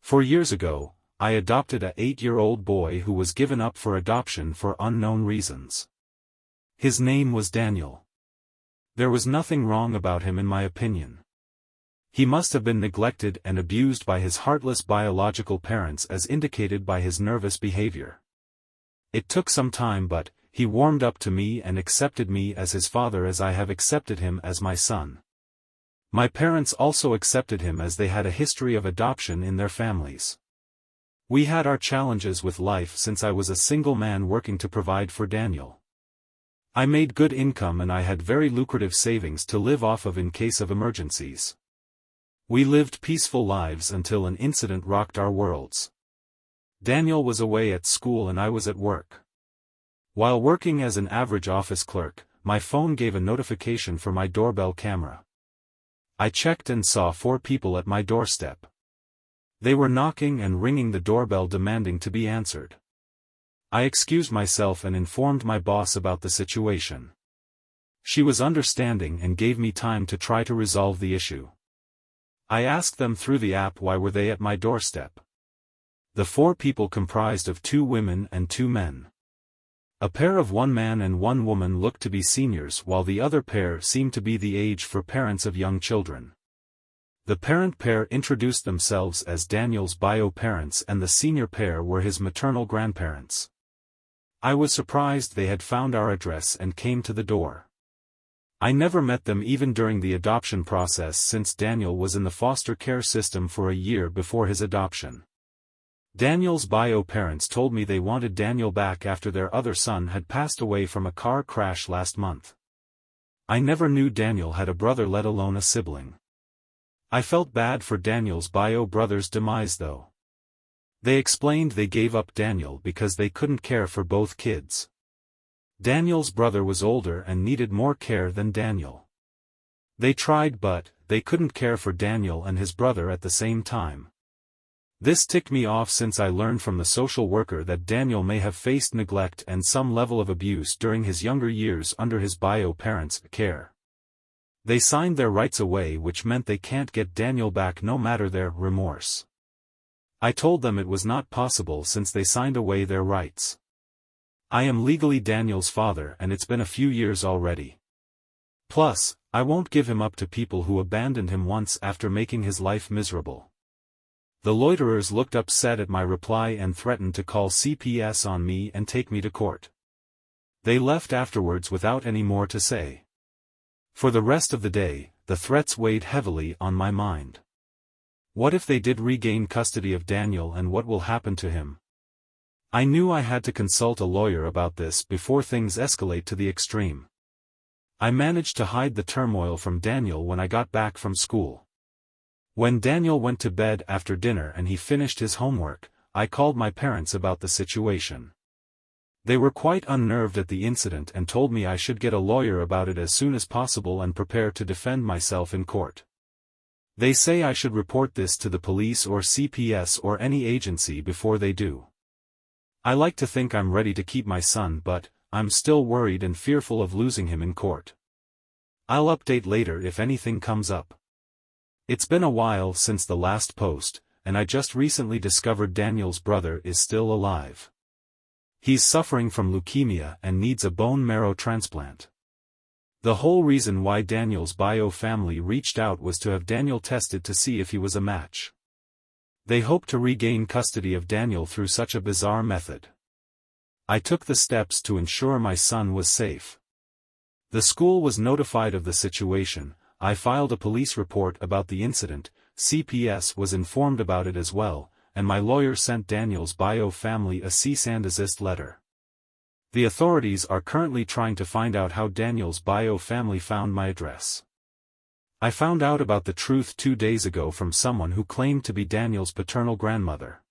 4 years ago, I adopted a 8-year-old boy who was given up for adoption for unknown reasons. His name was Daniel. There was nothing wrong about him in my opinion. He must have been neglected and abused by his heartless biological parents as indicated by his nervous behavior. It took some time, but he warmed up to me and accepted me as his father, as I have accepted him as my son. My parents also accepted him as they had a history of adoption in their families. We had our challenges with life since I was a single man working to provide for Daniel. I made good income and I had very lucrative savings to live off of in case of emergencies. We lived peaceful lives until an incident rocked our worlds. Daniel was away at school and I was at work. While working as an average office clerk, my phone gave a notification for my doorbell camera. I checked and saw 4 people at my doorstep. They were knocking and ringing the doorbell demanding to be answered. I excused myself and informed my boss about the situation. She was understanding and gave me time to try to resolve the issue. I asked them through the app why were they at my doorstep. The 4 people comprised of 2 women and 2 men. A pair of 1 man and 1 woman looked to be seniors while the other pair seemed to be the age for parents of young children. The parent pair introduced themselves as Daniel's bio parents and the senior pair were his maternal grandparents. I was surprised they had found our address and came to the door. I never met them even during the adoption process since Daniel was in the foster care system for a year before his adoption. Daniel's bio parents told me they wanted Daniel back after their other son had passed away from a car crash last month. I never knew Daniel had a brother, let alone a sibling. I felt bad for Daniel's bio brother's demise though. They explained they gave up Daniel because they couldn't care for both kids. Daniel's brother was older and needed more care than Daniel. They tried but they couldn't care for Daniel and his brother at the same time. This ticked me off since I learned from the social worker that Daniel may have faced neglect and some level of abuse during his younger years under his bio parents' care. They signed their rights away, which meant they can't get Daniel back no matter their remorse. I told them it was not possible since they signed away their rights. I am legally Daniel's father and it's been a few years already. Plus, I won't give him up to people who abandoned him once after making his life miserable. The loiterers looked upset at my reply and threatened to call CPS on me and take me to court. They left afterwards without any more to say. For the rest of the day, the threats weighed heavily on my mind. What if they did regain custody of Daniel, and what will happen to him? I knew I had to consult a lawyer about this before things escalate to the extreme. I managed to hide the turmoil from Daniel when I got back from school. When Daniel went to bed after dinner and he finished his homework, I called my parents about the situation. They were quite unnerved at the incident and told me I should get a lawyer about it as soon as possible and prepare to defend myself in court. They say I should report this to the police or CPS or any agency before they do. I like to think I'm ready to keep my son, but I'm still worried and fearful of losing him in court. I'll update later if anything comes up. It's been a while since the last post, and I just recently discovered Daniel's brother is still alive. He's suffering from leukemia and needs a bone marrow transplant. The whole reason why Daniel's bio family reached out was to have Daniel tested to see if he was a match. They hope to regain custody of Daniel through such a bizarre method. I took the steps to ensure my son was safe. The school was notified of the situation. I filed a police report about the incident, CPS was informed about it as well, and my lawyer sent Daniel's bio family a cease and desist letter. The authorities are currently trying to find out how Daniel's bio family found my address. I found out about the truth 2 days ago from someone who claimed to be Daniel's paternal grandmother.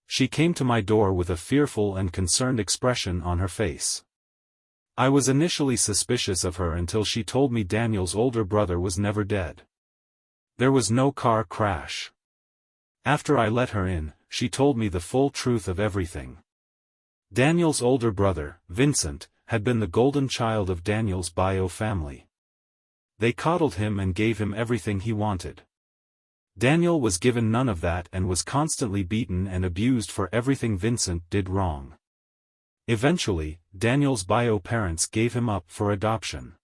She came to my door with a fearful and concerned expression on her face. I was initially suspicious of her until she told me Daniel's older brother was never dead. There was no car crash. After I let her in, she told me the full truth of everything. Daniel's older brother, Vincent, had been the golden child of Daniel's bio family. They coddled him and gave him everything he wanted. Daniel was given none of that and was constantly beaten and abused for everything Vincent did wrong. Eventually, Daniel's bio parents gave him up for adoption.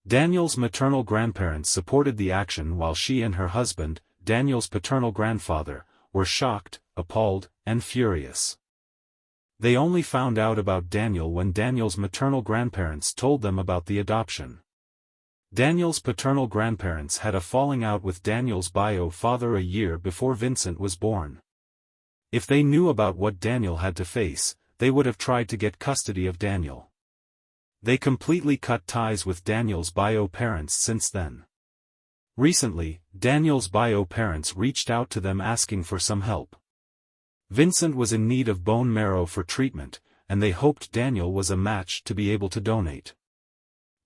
Daniel's maternal grandparents supported the action while she and her husband, Daniel's paternal grandfather, were shocked, appalled, and furious. They only found out about Daniel when Daniel's maternal grandparents told them about the adoption. Daniel's paternal grandparents had a falling out with Daniel's bio father a year before Vincent was born. If they knew about what Daniel had to face, they would have tried to get custody of Daniel. They completely cut ties with Daniel's bio parents since then. Recently, Daniel's bio parents reached out to them asking for some help. Vincent was in need of bone marrow for treatment, and they hoped Daniel was a match to be able to donate.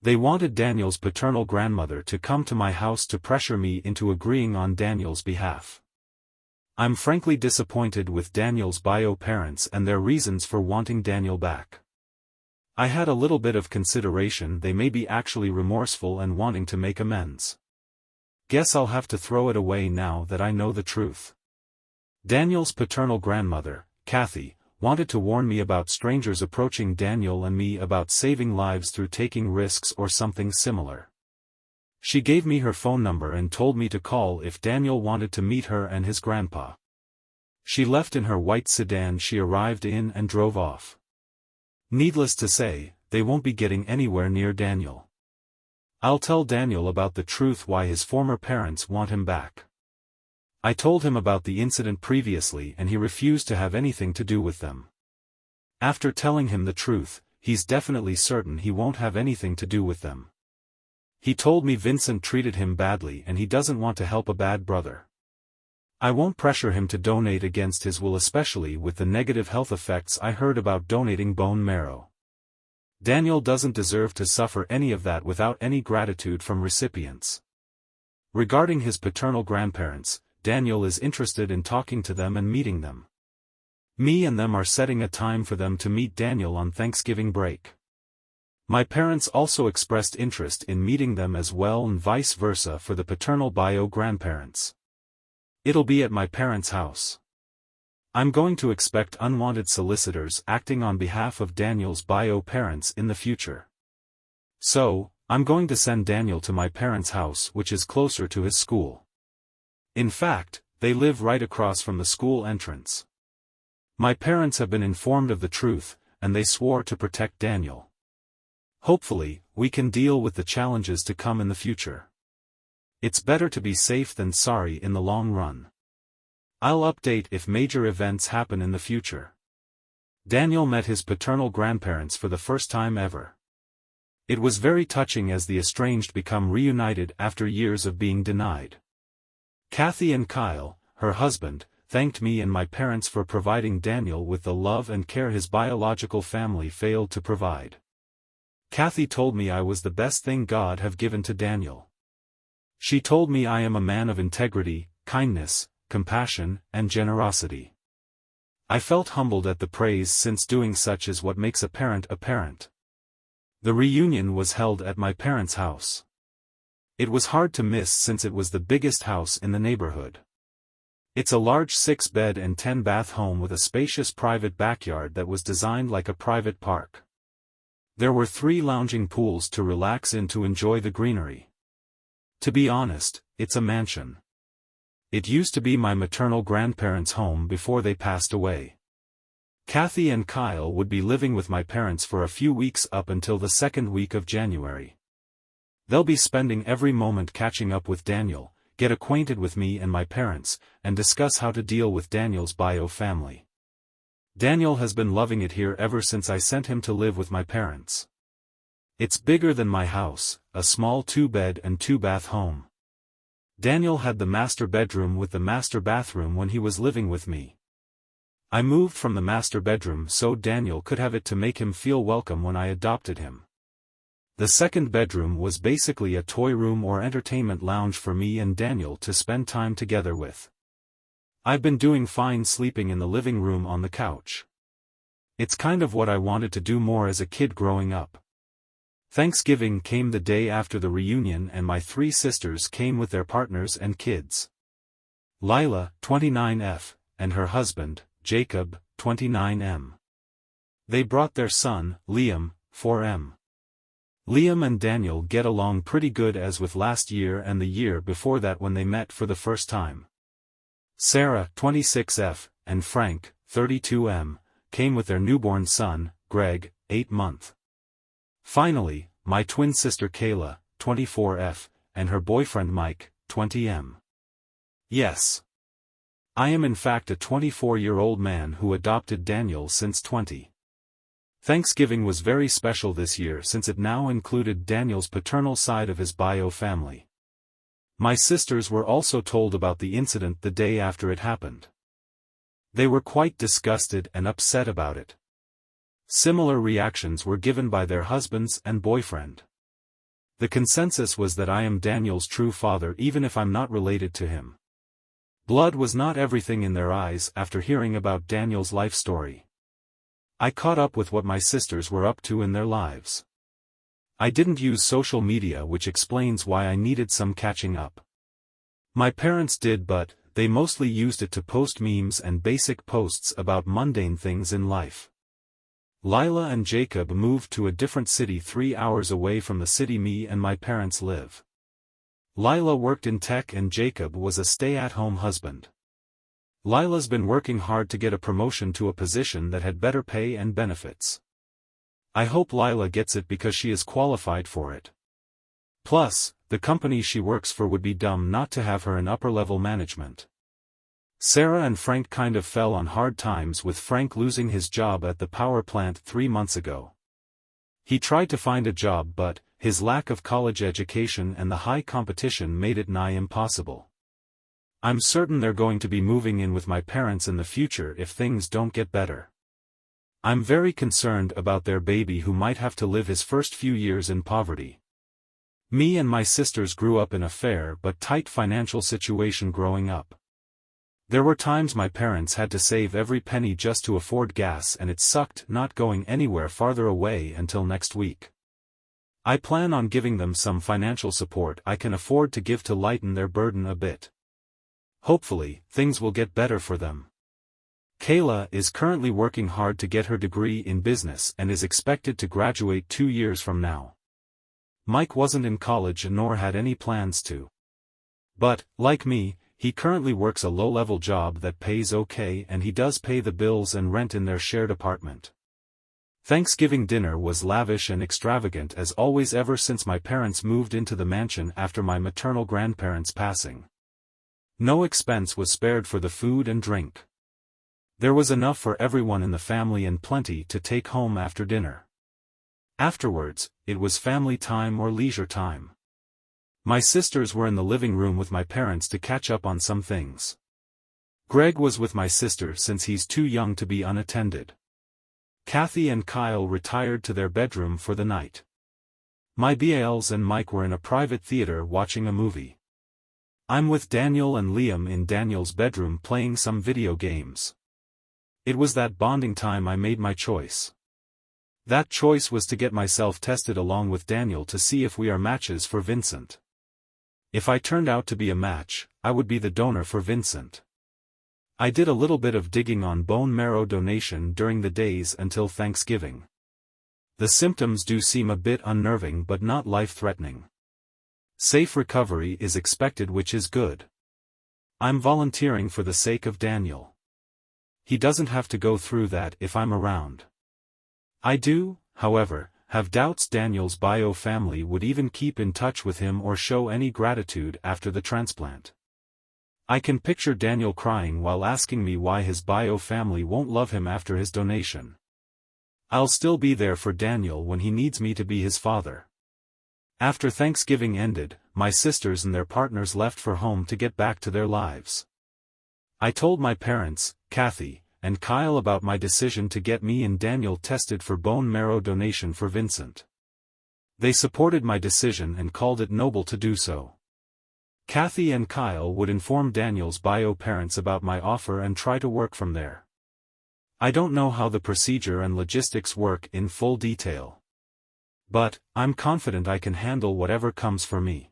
They wanted Daniel's paternal grandmother to come to my house to pressure me into agreeing on Daniel's behalf. I'm frankly disappointed with Daniel's bio parents and their reasons for wanting Daniel back. I had a little bit of consideration they may be actually remorseful and wanting to make amends. Guess I'll have to throw it away now that I know the truth. Daniel's paternal grandmother, Kathy, wanted to warn me about strangers approaching Daniel and me about saving lives through taking risks or something similar. She gave me her phone number and told me to call if Daniel wanted to meet her and his grandpa. She left in her white sedan she arrived in and drove off. Needless to say, they won't be getting anywhere near Daniel. I'll tell Daniel about the truth why his former parents want him back. I told him about the incident previously and he refused to have anything to do with them. After telling him the truth, he's definitely certain he won't have anything to do with them. He told me Vincent treated him badly and he doesn't want to help a bad brother. I won't pressure him to donate against his will, especially with the negative health effects I heard about donating bone marrow. Daniel doesn't deserve to suffer any of that without any gratitude from recipients. Regarding his paternal grandparents, Daniel is interested in talking to them and meeting them. Me and them are setting a time for them to meet Daniel on Thanksgiving break. My parents also expressed interest in meeting them as well and vice versa for the paternal bio grandparents. It'll be at my parents' house. I'm going to expect unwanted solicitors acting on behalf of Daniel's bio parents in the future. So, I'm going to send Daniel to my parents' house, which is closer to his school. In fact, they live right across from the school entrance. My parents have been informed of the truth, and they swore to protect Daniel. Hopefully, we can deal with the challenges to come in the future. It's better to be safe than sorry in the long run. I'll update if major events happen in the future. Daniel met his paternal grandparents for the first time ever. It was very touching as the estranged become reunited after years of being denied. Kathy and Kyle, her husband, thanked me and my parents for providing Daniel with the love and care his biological family failed to provide. Kathy told me I was the best thing God have given to Daniel. She told me I am a man of integrity, kindness, compassion, and generosity. I felt humbled at the praise since doing such is what makes a parent a parent. The reunion was held at my parents' house. It was hard to miss since it was the biggest house in the neighborhood. It's a large 6-bed and 10-bath home with a spacious private backyard that was designed like a private park. There were 3 lounging pools to relax in to enjoy the greenery. To be honest, it's a mansion. It used to be my maternal grandparents' home before they passed away. Kathy and Kyle would be living with my parents for a few weeks up until the 2nd week of January. They'll be spending every moment catching up with Daniel, get acquainted with me and my parents, and discuss how to deal with Daniel's bio family. Daniel has been loving it here ever since I sent him to live with my parents. It's bigger than my house, a small 2-bed and 2-bath home. Daniel had the master bedroom with the master bathroom when he was living with me. I moved from the master bedroom so Daniel could have it to make him feel welcome when I adopted him. The 2nd bedroom was basically a toy room or entertainment lounge for me and Daniel to spend time together with. I've been doing fine sleeping in the living room on the couch. It's kind of what I wanted to do more as a kid growing up. Thanksgiving came the day after the reunion and my 3 sisters came with their partners and kids. Lila, 29F, and her husband, Jacob, 29M. They brought their son, Liam, 4M. Liam and Daniel get along pretty good as with last year and the year before that when they met for the first time. Sarah, 26F, and Frank, 32M, came with their newborn son, Greg, 8-month. Finally, my twin sister Kayla, 24F, and her boyfriend Mike, 20M. Yes. I am in fact a 24-year-old man who adopted Daniel since 20. Thanksgiving was very special this year since it now included Daniel's paternal side of his bio family. My sisters were also told about the incident the day after it happened. They were quite disgusted and upset about it. Similar reactions were given by their husbands and boyfriend. The consensus was that I am Daniel's true father even if I'm not related to him. Blood was not everything in their eyes after hearing about Daniel's life story. I caught up with what my sisters were up to in their lives. I didn't use social media, which explains why I needed some catching up. My parents did, but they mostly used it to post memes and basic posts about mundane things in life. Lila and Jacob moved to a different city 3 hours away from the city me and my parents live. Lila worked in tech and Jacob was a stay-at-home husband. Lila's been working hard to get a promotion to a position that had better pay and benefits. I hope Lila gets it because she is qualified for it. Plus, the company she works for would be dumb not to have her in upper-level management. Sarah and Frank kind of fell on hard times with Frank losing his job at the power plant 3 months ago. He tried to find a job but, his lack of college education and the high competition made it nigh impossible. I'm certain they're going to be moving in with my parents in the future if things don't get better. I'm very concerned about their baby who might have to live his first few years in poverty. Me and my sisters grew up in a fair but tight financial situation growing up. There were times my parents had to save every penny just to afford gas and it sucked not going anywhere farther away until next week. I plan on giving them some financial support I can afford to give to lighten their burden a bit. Hopefully, things will get better for them. Kayla is currently working hard to get her degree in business and is expected to graduate 2 years from now. Mike wasn't in college nor had any plans to. But, like me, he currently works a low-level job that pays okay and he does pay the bills and rent in their shared apartment. Thanksgiving dinner was lavish and extravagant as always ever since my parents moved into the mansion after my maternal grandparents' passing. No expense was spared for the food and drink. There was enough for everyone in the family and plenty to take home after dinner. Afterwards, it was family time or leisure time. My sisters were in the living room with my parents to catch up on some things. Greg was with my sister since he's too young to be unattended. Kathy and Kyle retired to their bedroom for the night. My BALs and Mike were in a private theater watching a movie. I'm with Daniel and Liam in Daniel's bedroom playing some video games. It was that bonding time I made my choice. That choice was to get myself tested along with Daniel to see if we are matches for Vincent. If I turned out to be a match, I would be the donor for Vincent. I did a little bit of digging on bone marrow donation during the days until Thanksgiving. The symptoms do seem a bit unnerving but not life-threatening. Safe recovery is expected, which is good. I'm volunteering for the sake of Daniel. He doesn't have to go through that if I'm around. I do, however, have doubts Daniel's bio family would even keep in touch with him or show any gratitude after the transplant. I can picture Daniel crying while asking me why his bio family won't love him after his donation. I'll still be there for Daniel when he needs me to be his father. After Thanksgiving ended, my sisters and their partners left for home to get back to their lives. I told my parents, Kathy, and Kyle about my decision to get me and Daniel tested for bone marrow donation for Vincent. They supported my decision and called it noble to do so. Kathy and Kyle would inform Daniel's bio parents about my offer and try to work from there. I don't know how the procedure and logistics work in full detail. But, I'm confident I can handle whatever comes for me.